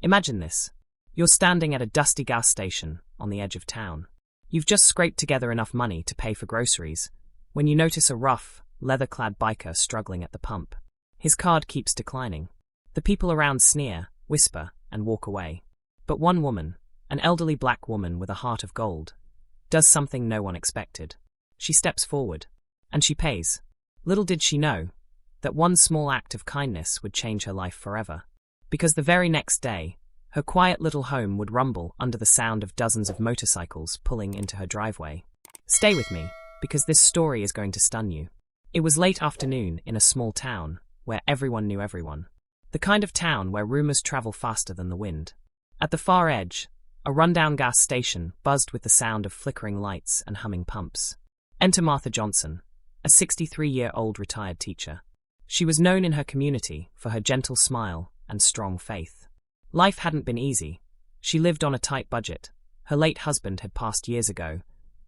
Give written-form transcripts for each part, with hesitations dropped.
Imagine this. You're standing at a dusty gas station on the edge of town. You've just scraped together enough money to pay for groceries when you notice a rough, leather-clad biker struggling at the pump. His card keeps declining. The people around sneer, whisper, and walk away. But one woman, an elderly black woman with a heart of gold, does something no one expected. She steps forward, and she pays. Little did she know that one small act of kindness would change her life forever. Because the very next day, her quiet little home would rumble under the sound of dozens of motorcycles pulling into her driveway. Stay with me, because this story is going to stun you. It was late afternoon in a small town where everyone knew everyone. The kind of town where rumors travel faster than the wind. At the far edge, a rundown gas station buzzed with the sound of flickering lights and humming pumps. Enter Martha Johnson, a 63-year-old retired teacher. She was known in her community for her gentle smile and strong faith. Life hadn't been easy. She lived on a tight budget. Her late husband had passed years ago,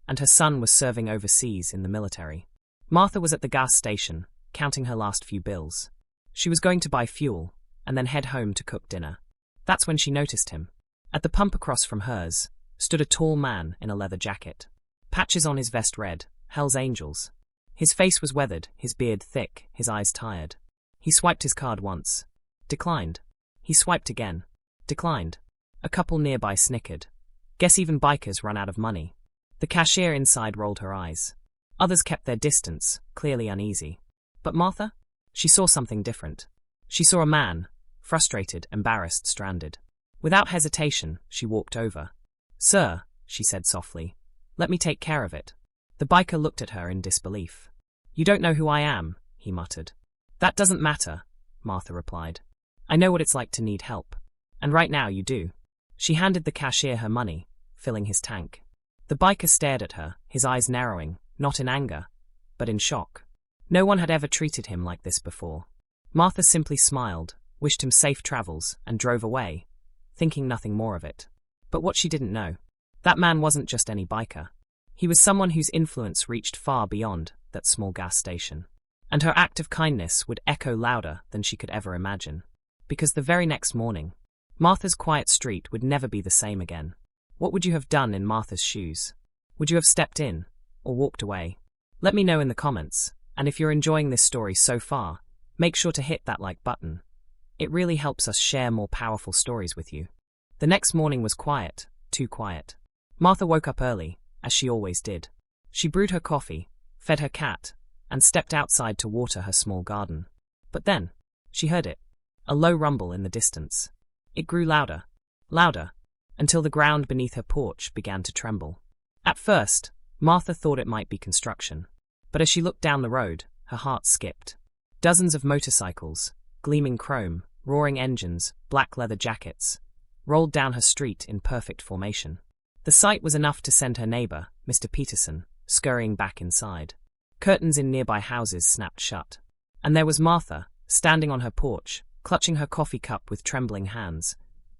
and her son was serving overseas in the military. Martha was at the gas station, counting her last few bills. She was going to buy fuel, and then head home to cook dinner. That's when she noticed him. At the pump across from hers stood a tall man in a leather jacket. Patches on his vest read, Hell's Angels. His face was weathered, his beard thick, his eyes tired. He swiped his card once. Declined. He swiped again. Declined. A couple nearby snickered. Guess even bikers run out of money. The cashier inside rolled her eyes. Others kept their distance, clearly uneasy. But Martha? She saw something different. She saw a man, frustrated, embarrassed, stranded. Without hesitation, she walked over. Sir, she said softly, let me take care of it. The biker looked at her in disbelief. You don't know who I am, he muttered. That doesn't matter, Martha replied. I know what it's like to need help. And right now you do. She handed the cashier her money, filling his tank. The biker stared at her, his eyes narrowing, not in anger, but in shock. No one had ever treated him like this before. Martha simply smiled, wished him safe travels, and drove away, thinking nothing more of it. But what she didn't know, that man wasn't just any biker. He was someone whose influence reached far beyond that small gas station. And her act of kindness would echo louder than she could ever imagine. Because the very next morning, Martha's quiet street would never be the same again. What would you have done in Martha's shoes? Would you have stepped in, or walked away? Let me know in the comments, and if you're enjoying this story so far, make sure to hit that like button. It really helps us share more powerful stories with you. The next morning was quiet, too quiet. Martha woke up early, as she always did. She brewed her coffee, fed her cat, and stepped outside to water her small garden. But then, she heard it. A low rumble in the distance. It grew louder, louder, until the ground beneath her porch began to tremble. At first, Martha thought it might be construction. But as she looked down the road, her heart skipped. Dozens of motorcycles, gleaming chrome, roaring engines, black leather jackets, rolled down her street in perfect formation. The sight was enough to send her neighbor, Mr. Peterson, scurrying back inside. Curtains in nearby houses snapped shut. And there was Martha, standing on her porch, clutching her coffee cup with trembling hands,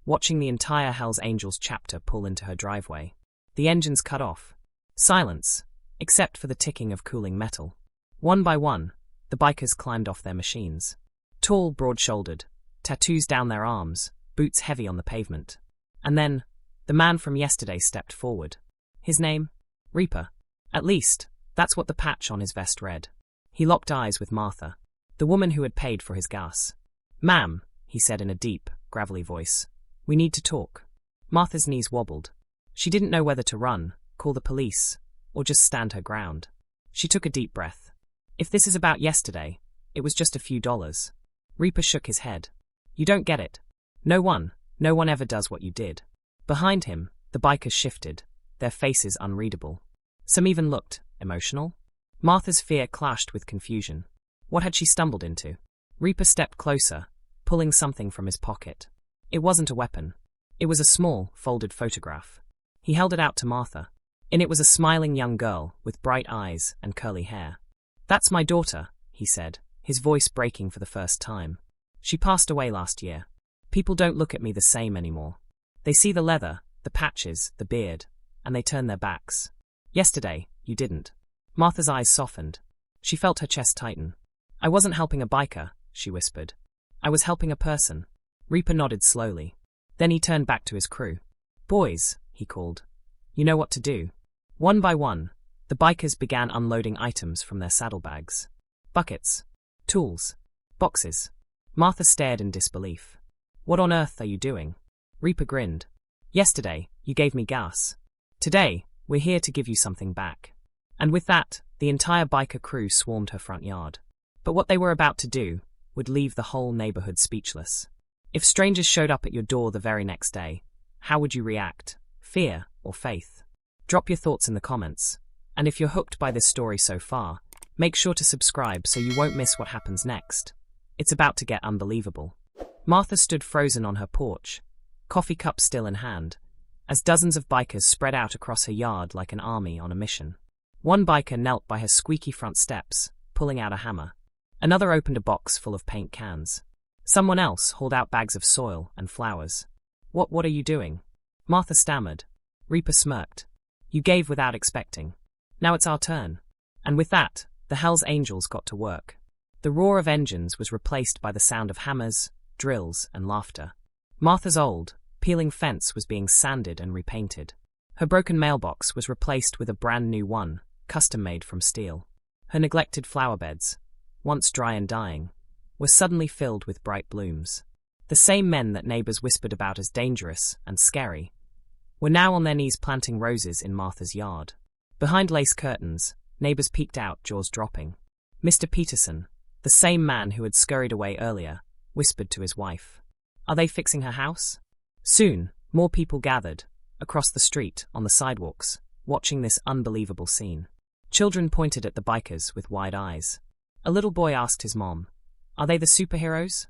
watching the entire Hell's Angels chapter pull into her driveway. The engines cut off. Silence, except for the ticking of cooling metal. One by one, the bikers climbed off their machines. Tall, broad-shouldered, tattoos down their arms, boots heavy on the pavement. And then, the man from yesterday stepped forward. His name? Reaper. At least, that's what the patch on his vest read. He locked eyes with Martha, the woman who had paid for his gas. Ma'am, he said in a deep, gravelly voice, we need to talk. Martha's knees wobbled. She didn't know whether to run, call the police, or just stand her ground. She took a deep breath. If this is about yesterday, it was just a few dollars. Reaper shook his head. You don't get it. No one ever does what you did. Behind him, the bikers shifted, their faces unreadable. Some even looked emotional. Martha's fear clashed with confusion. What had she stumbled into? Reaper stepped closer, pulling something from his pocket. It wasn't a weapon. It was a small, folded photograph. He held it out to Martha. In it was a smiling young girl with bright eyes and curly hair. That's my daughter, he said, his voice breaking for the first time. She passed away last year. People don't look at me the same anymore. They see the leather, the patches, the beard, and they turn their backs. Yesterday, you didn't. Martha's eyes softened. She felt her chest tighten. I wasn't helping a biker, she whispered. I was helping a person. Reaper nodded slowly. Then he turned back to his crew. "Boys," he called. "You know what to do." One by one, the bikers began unloading items from their saddlebags. Buckets, tools, boxes. Martha stared in disbelief. "What on earth are you doing?" Reaper grinned. "Yesterday, you gave me gas. Today, we're here to give you something back." And with that, the entire biker crew swarmed her front yard. But what they were about to do would leave the whole neighborhood speechless. If strangers showed up at your door the very next day, how would you react? Fear or faith? Drop your thoughts in the comments. And if you're hooked by this story so far, make sure to subscribe so you won't miss what happens next. It's about to get unbelievable. Martha stood frozen on her porch, coffee cup still in hand, as dozens of bikers spread out across her yard like an army on a mission. One biker knelt by her squeaky front steps, pulling out a hammer. Another opened a box full of paint cans. Someone else hauled out bags of soil and flowers. What are you doing?" Martha stammered. Reaper smirked. "You gave without expecting. Now it's our turn." And with that, the Hell's Angels got to work. The roar of engines was replaced by the sound of hammers, drills, and laughter. Martha's old, peeling fence was being sanded and repainted. Her broken mailbox was replaced with a brand new one, custom-made from steel. Her neglected flower beds, once dry and dying, were suddenly filled with bright blooms. The same men that neighbors whispered about as dangerous and scary were now on their knees planting roses in Martha's yard. Behind lace curtains, neighbors peeked out, jaws dropping. Mr. Peterson, the same man who had scurried away earlier, whispered to his wife, "Are they fixing her house?" Soon, more people gathered, across the street, on the sidewalks, watching this unbelievable scene. Children pointed at the bikers with wide eyes. A little boy asked his mom, "Are they the superheroes?"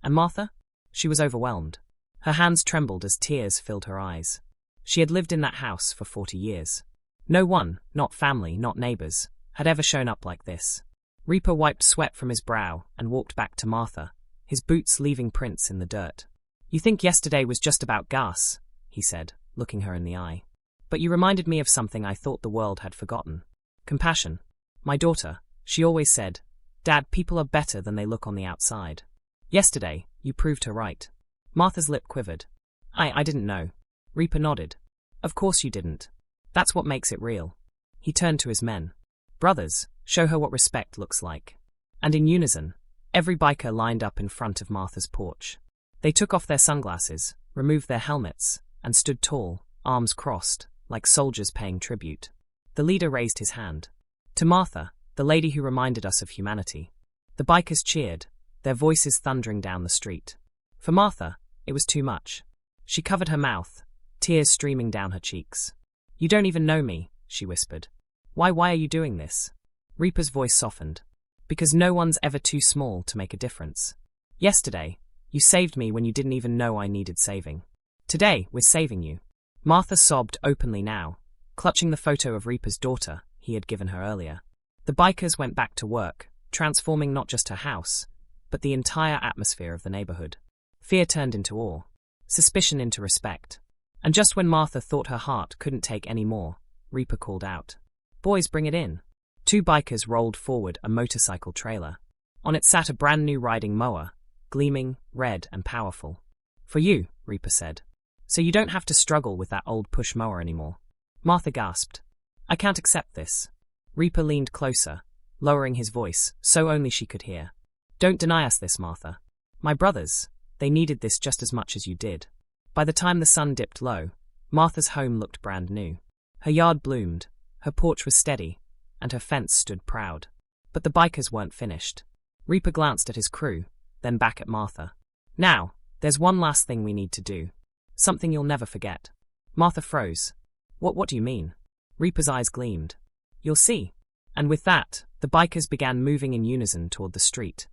And Martha? She was overwhelmed. Her hands trembled as tears filled her eyes. She had lived in that house for 40 years. No one, not family, not neighbors, had ever shown up like this. Reaper wiped sweat from his brow and walked back to Martha, his boots leaving prints in the dirt. "You think yesterday was just about gas," he said, looking her in the eye. "But you reminded me of something I thought the world had forgotten. Compassion. My daughter, she always said, 'Dad, people are better than they look on the outside.' Yesterday, you proved her right." Martha's lip quivered. I didn't know." Reaper nodded. "Of course you didn't. That's what makes it real." He turned to his men. "Brothers, show her what respect looks like." And in unison, every biker lined up in front of Martha's porch. They took off their sunglasses, removed their helmets, and stood tall, arms crossed, like soldiers paying tribute. The leader raised his hand. "To Martha, the lady who reminded us of humanity." The bikers cheered, their voices thundering down the street. For Martha, it was too much. She covered her mouth, tears streaming down her cheeks. "You don't even know me," she whispered. Why are you doing this?" Reaper's voice softened. "Because no one's ever too small to make a difference. Yesterday, you saved me when you didn't even know I needed saving. Today, we're saving you." Martha sobbed openly now, clutching the photo of Reaper's daughter he had given her earlier. The bikers went back to work, transforming not just her house, but the entire atmosphere of the neighborhood. Fear turned into awe, suspicion into respect. And just when Martha thought her heart couldn't take any more, Reaper called out, "Boys, bring it in." 2 bikers rolled forward a motorcycle trailer. On it sat a brand new riding mower, gleaming, red, and powerful. "For you," Reaper said. "So you don't have to struggle with that old push mower anymore." Martha gasped. "I can't accept this." Reaper leaned closer, lowering his voice so only she could hear. "Don't deny us this, Martha. My brothers, they needed this just as much as you did." By the time the sun dipped low, Martha's home looked brand new. Her yard bloomed, her porch was steady, and her fence stood proud. But the bikers weren't finished. Reaper glanced at his crew, then back at Martha. "Now, there's one last thing we need to do. Something you'll never forget." Martha froze. What do you mean?" Reaper's eyes gleamed. "You'll see." And with that, the bikers began moving in unison toward the street,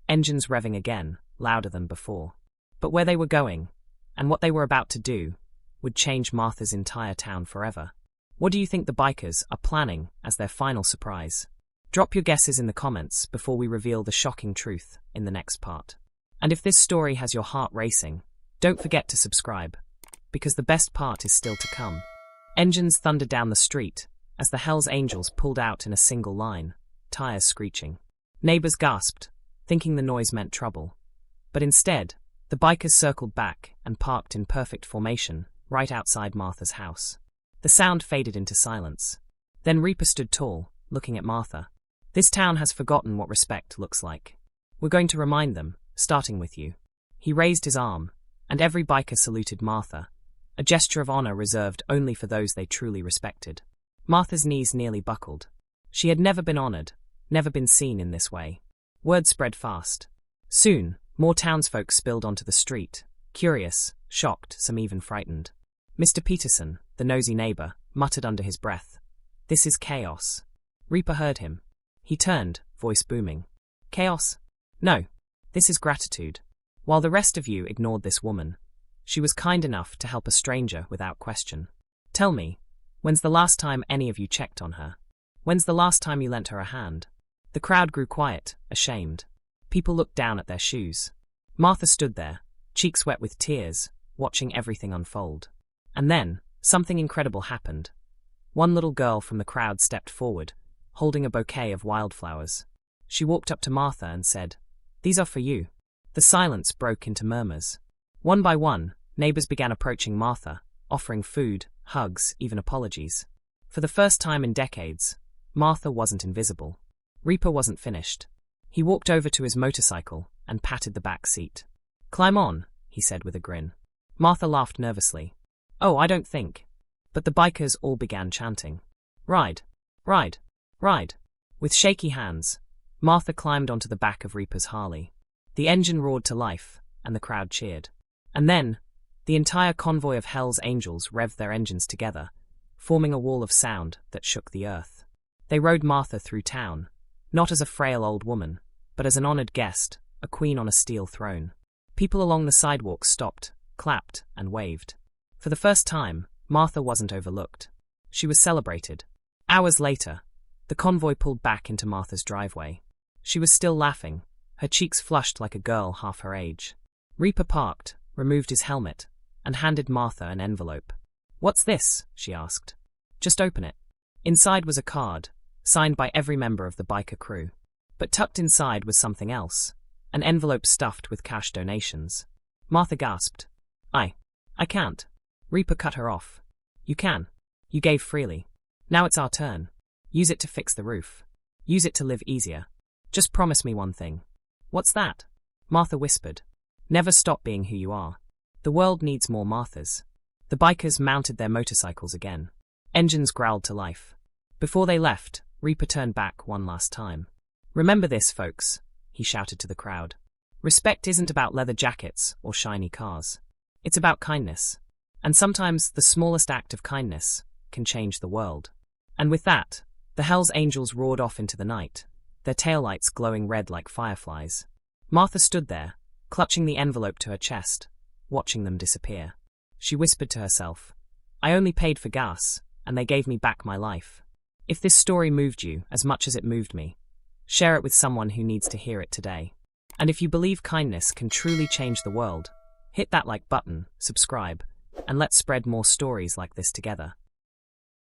engines revving again, louder than before. But where they were going, and what they were about to do, would change Martha's entire town forever. What do you think the bikers are planning as their final surprise? Drop your guesses in the comments before we reveal the shocking truth in the next part. And if this story has your heart racing, don't forget to subscribe, because the best part is still to come. Engines thundered down the street as the Hell's Angels pulled out in a single line, tires screeching. Neighbors gasped, thinking the noise meant trouble. But instead, The bikers circled back and parked in perfect formation, right outside Martha's house. The sound faded into silence. Then Reaper stood tall, looking at Martha. This town has forgotten what respect looks like. We're going to remind them, starting with you. He raised his arm, and every biker saluted Martha, a gesture of honor reserved only for those they truly respected. Martha's knees nearly buckled. She had never been honored, never been seen in this way. Word spread fast. Soon, more townsfolk spilled onto the street, curious, shocked, some even frightened. Mr. Peterson, the nosy neighbor, muttered under his breath, "This is chaos." Reaper heard him. He turned, voice booming. "Chaos? No. This is gratitude. While the rest of you ignored this woman, she was kind enough to help a stranger without question. Tell me, when's the last time any of you checked on her? When's the last time you lent her a hand?" The crowd grew quiet, ashamed. People looked down at their shoes. Martha stood there, cheeks wet with tears, watching everything unfold. And then, something incredible happened. One little girl from the crowd stepped forward, holding a bouquet of wildflowers. She walked up to Martha and said, "These are for you." The silence broke into murmurs. One by one, neighbors began approaching Martha, offering food, hugs, even apologies. For the first time in decades, Martha wasn't invisible. Reaper wasn't finished. He walked over to his motorcycle and patted the back seat. "Climb on," he said with a grin. Martha laughed nervously. "Oh, I don't think." But the bikers all began chanting. "Ride, ride, ride." With shaky hands, Martha climbed onto the back of Reaper's Harley. The engine roared to life, and the crowd cheered. And then, the entire convoy of Hell's Angels revved their engines together, forming a wall of sound that shook the earth. They rode Martha through town, not as a frail old woman, but as an honored guest, a queen on a steel throne. People along the sidewalk stopped, clapped, and waved. For the first time, Martha wasn't overlooked. She was celebrated. Hours later, the convoy pulled back into Martha's driveway. She was still laughing, her cheeks flushed like a girl half her age. Reaper parked, removed his helmet, and handed Martha an envelope. "What's this?" she asked. "Just open it." Inside was a card, signed by every member of the biker crew. But tucked inside was something else, an envelope stuffed with cash donations. Martha gasped. I can't." Reaper cut her off. "You can. You gave freely. Now it's our turn. Use it to fix the roof. Use it to live easier. Just promise me one thing." "What's that?" Martha whispered. "Never stop being who you are. The world needs more Marthas." The bikers mounted their motorcycles again. Engines growled to life. Before they left, Reaper turned back one last time. "Remember this, folks," he shouted to the crowd. "Respect isn't about leather jackets or shiny cars. It's about kindness. And sometimes the smallest act of kindness can change the world." And with that, the Hell's Angels roared off into the night, their taillights glowing red like fireflies. Martha stood there, clutching the envelope to her chest, watching them disappear. She whispered to herself, "I only paid for gas, and they gave me back my life." If this story moved you as much as it moved me, share it with someone who needs to hear it today. And if you believe kindness can truly change the world, hit that like button, subscribe, and let's spread more stories like this together.